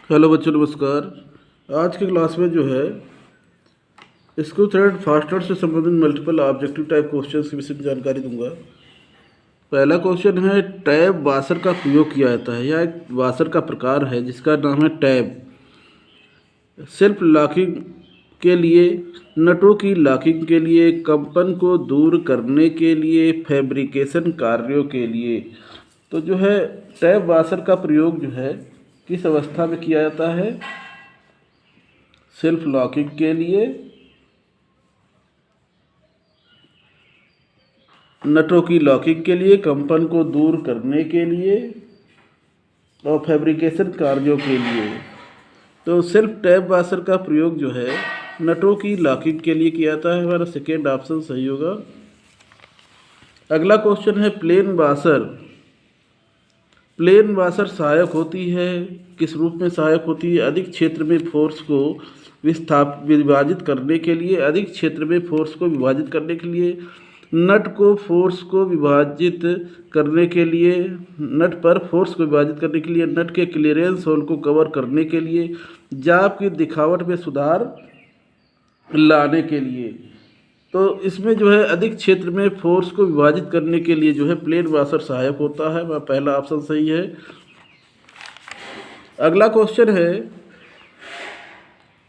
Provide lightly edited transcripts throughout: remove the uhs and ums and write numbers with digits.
Hello बच्चों, नमस्कार। आज की क्लास में जो है स्क्रू थ्रेड फास्टनर से संबंधित मल्टीपल ऑब्जेक्टिव टाइप क्वेश्चंस के विषय में जानकारी दूंगा। पहला क्वेश्चन है, टैब वाशर का प्रयोग किया जाता है। यह एक वाशर का प्रकार है जिसका नाम है टैब। सेल्फ लॉकिंग के लिए, नटों की लॉकिंग के लिए, कंपन को दूर करने के लिए, फैब्रिकेशन कार्यों के लिए। तो जो है टैब वाशर का प्रयोग जो है किस अवस्था में किया जाता है? सेल्फ लॉकिंग के लिए, नटों की लॉकिंग के लिए, कंपन को दूर करने के लिए और फैब्रिकेशन कार्यों के लिए। तो सेल्फ टैब वाशर का प्रयोग जो है नटों की लॉकिंग के लिए किया जाता है। हमारा सेकेंड ऑप्शन सही होगा। अगला क्वेश्चन है, प्लेन वाशर। प्लेन वाशर सहायक होती है, किस रूप में सहायक होती है? अधिक क्षेत्र में फोर्स को विभाजित करने के लिए, अधिक क्षेत्र में फोर्स को विभाजित करने के लिए, नट को फोर्स को विभाजित करने के लिए, नट पर फोर्स को विभाजित करने के लिए, नट के क्लियरेंस होल को कवर करने के लिए, जाब की दिखावट में सुधार लाने के लिए। तो इसमें जो है अधिक क्षेत्र में फोर्स को विभाजित करने के लिए जो है प्लेन वाशर सहायक होता है। वह पहला ऑप्शन सही है। अगला क्वेश्चन है,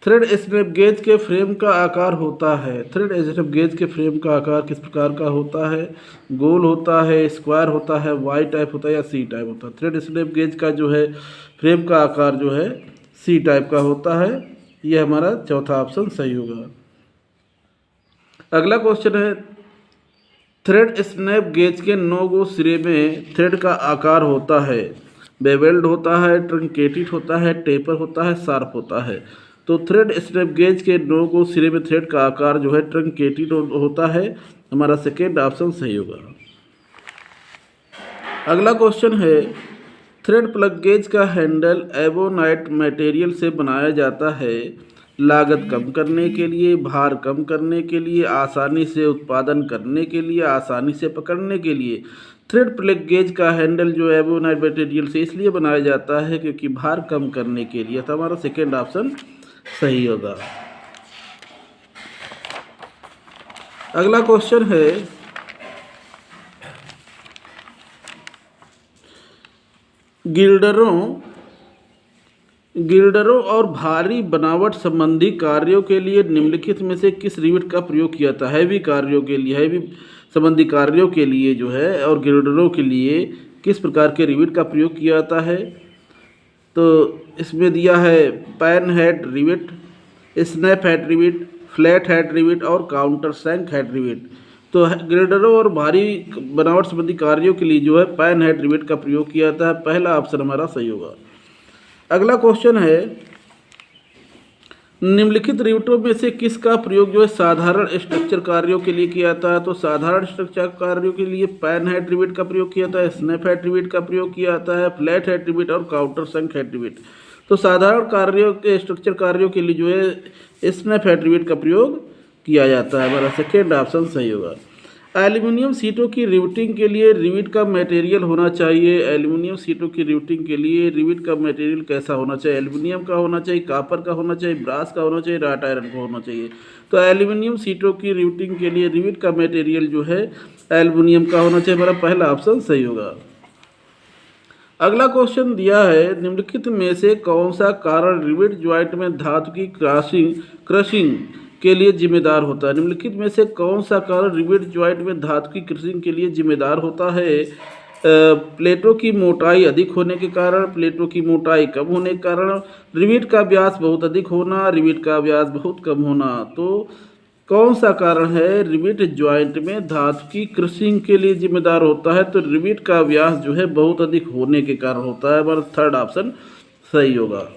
थ्रेड स्नैप गेज के फ्रेम का आकार होता है। थ्रेड स्नैप गेज के फ्रेम का आकार किस प्रकार का होता है? गोल होता है, स्क्वायर होता है, वाई टाइप होता है या सी टाइप होता है? थ्रेड स्नैप गेज का जो है फ्रेम का आकार जो है सी टाइप का होता है। यह हमारा चौथा ऑप्शन सही होगा। अगला क्वेश्चन है, थ्रेड स्नैप गेज के 9 गो सिरे में थ्रेड का आकार होता है। बेवेल्ड होता है, ट्रंकेटेड होता है, टेपर होता है, शार्प होता है। तो थ्रेड स्नैप गेज के 9 गो सिरे में थ्रेड का आकार जो है ट्रंकेटेड होता है। हमारा सेकेंड ऑप्शन सही होगा। अगला क्वेश्चन है, थ्रेड प्लग गेज का हैंडल एबोनाइट मटेरियल से बनाया जाता है। लागत कम करने के लिए, भार कम करने के लिए, आसानी से उत्पादन करने के लिए, आसानी से पकड़ने के लिए। थ्रेड प्लग गेज का हैंडल जो एबोनाइट मटेरियल से इसलिए बनाया जाता है क्योंकि भार कम करने के लिए। तो हमारा सेकेंड ऑप्शन सही होगा। अगला क्वेश्चन है, गिल्डरों और भारी बनावट संबंधी कार्यों के लिए निम्नलिखित में से किस रिवेट का प्रयोग किया जाता है? हैवी कार्यों के लिए, हैवी संबंधी कार्यों के लिए जो है और गिल्डरों के लिए किस प्रकार के रिवेट का प्रयोग किया जाता है? तो इसमें दिया है pan head rivet, snap head rivet, flat head rivet और काउंटर सैंक हेड रिवेट। तो गिल्डरों और भारी बनावट संबंधी कार्यों के लिए जो है पैन हेड रिवेट का प्रयोग किया जाता है। पहला ऑप्शन हमारा सही होगा। अगला क्वेश्चन है, निम्नलिखित रिवेटों में से किसका प्रयोग जो है साधारण स्ट्रक्चर कार्यों के लिए किया जाता है? तो साधारण स्ट्रक्चर कार्यों के लिए पैन हेड रिवेट का प्रयोग किया जाता है, स्नैप हेड रिवेट का प्रयोग किया जाता है, फ्लैट हेड रिवेट और काउंटर संक हेड रिवेट। तो साधारण कार्यों के स्ट्रक्चर कार्यों के लिए जो है स्नैप हेड रिवेट का प्रयोग किया जाता है। हमारा सेकेंड ऑप्शन सही होगा। एल्यूमिनियम सीटों की रिवेटिंग के लिए रिवेट का मटेरियल होना चाहिए। एल्यूमिनियम सीटों की रिवेटिंग के लिए रिवेट का मटेरियल कैसा होना चाहिए? एल्यूमिनियम का होना चाहिए, कॉपर का होना चाहिए, ब्रास का होना चाहिए, राट आयरन का होना चाहिए। तो एल्यूमिनियम सीटों की रिवेटिंग के लिए रिवेट का मटेरियल जो है एल्यूमिनियम का होना चाहिए। हमारा पहला ऑप्शन सही होगा। अगला क्वेश्चन दिया है, निम्नलिखित में से कौन सा कारण रिवेट ज्वाइंट में धातु की क्रशिंग के लिए जिम्मेदार होता है? निम्नलिखित में से कौन सा कारण रिवेट ज्वाइंट में धातु की क्रशिंग के लिए जिम्मेदार होता है? प्लेटों की मोटाई अधिक होने के कारण, प्लेटों की मोटाई कम होने के कारण, रिवेट का व्यास बहुत अधिक होना, रिवेट का व्यास बहुत कम होना। तो कौन सा कारण है रिवेट ज्वाइंट में धातु की क्रशिंग के लिए जिम्मेदार होता है? तो रिवेट का व्यास जो है बहुत अधिक होने के कारण होता है। हमारा थर्ड ऑप्शन सही होगा।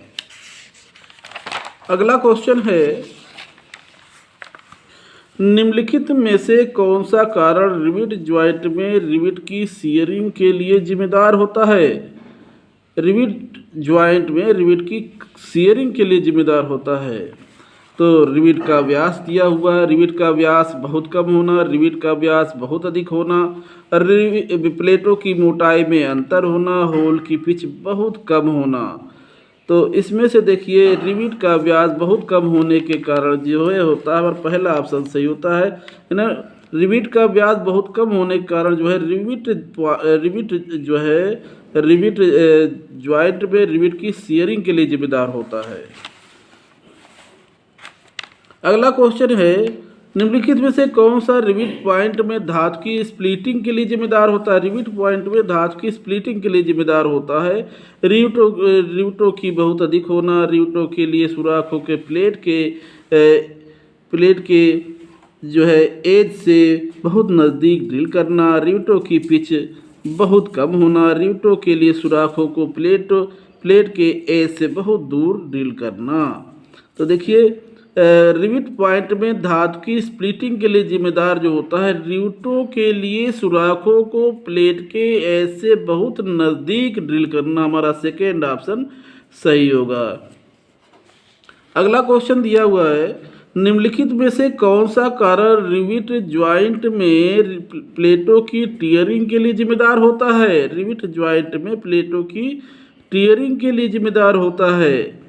अगला क्वेश्चन है, निम्नलिखित में से कौन सा कारण रिवेट ज्वाइंट में रिवेट की शियरिंग के लिए जिम्मेदार होता है? रिवेट ज्वाइंट में रिवेट की शियरिंग के लिए जिम्मेदार होता है। तो रिवेट का व्यास दिया हुआ है, रिवेट का व्यास बहुत कम होना, रिवेट का व्यास बहुत अधिक होना, प्लेटों की मोटाई में अंतर होना, होल की पिच बहुत कम होना। तो इसमें से देखिए रिविट का व्यास बहुत कम होने के कारण जो है होता है, और पहला ऑप्शन सही होता है ना। रिविट का व्यास बहुत कम होने के कारण जो है रिविट जो है रिविट ज्वाइंट में रिविट की शियरिंग के लिए जिम्मेदार होता है। अगला क्वेश्चन है, निम्नलिखित में से कौन सा रिविट पॉइंट में धातु की स्प्लिटिंग के लिए जिम्मेदार होता है। रिविट पॉइंट में धातु की स्प्लिटिंग के लिए जिम्मेदार होता है रिविटों की बहुत अधिक होना, रिविटों के लिए सुराखों के प्लेट के जो है एज से बहुत नज़दीक ड्रिल करना, रिविटों की पिच बहुत कम होना, रिविटों के लिए सुराखों को प्लेट के एज से बहुत दूर ड्रिल करना। तो देखिए रिविट पॉइंट में धातु की स्प्लिटिंग के लिए जिम्मेदार जो होता है, रिविटों के लिए सुराखों को प्लेट के एज से बहुत नज़दीक ड्रिल करना, हमारा सेकेंड ऑप्शन सही होगा। अगला क्वेश्चन दिया हुआ है, निम्नलिखित में से कौन सा कारण रिविट ज्वाइंट में प्लेटों की टियरिंग के लिए जिम्मेदार होता है। रिविट ज्वाइंट में प्लेटों की टियरिंग के लिए जिम्मेदार होता है।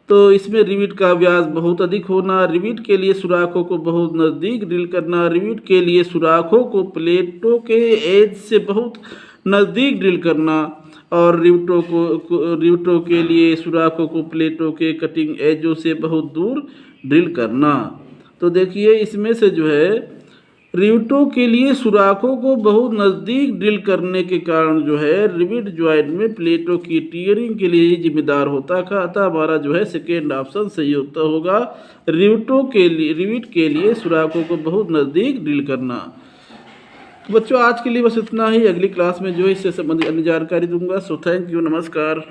तो इसमें रिविट का व्यास बहुत अधिक होना, रिविट के लिए सुराखों को बहुत नज़दीक ड्रिल करना, रिविट के लिए सुराखों को प्लेटों के एज से बहुत नज़दीक ड्रिल करना, और रिविटों के लिए सुराखों को प्लेटों के कटिंग एजों से बहुत दूर ड्रिल करना। तो देखिए इसमें से जो है रिविटों के लिए सुराखों को बहुत नज़दीक ड्रिल करने के कारण जो है रिविट ज्वाइंट में प्लेटों की टियरिंग के लिए जिम्मेदार होता है। अतः हमारा जो है सेकेंड ऑप्शन सही होगा, रिविट के लिए सुराखों को बहुत नज़दीक ड्रिल करना। तो बच्चों आज के लिए बस इतना ही, अगली क्लास में जो है इससे संबंधित अन्य जानकारी दूंगा। सो थैंक यू, नमस्कार।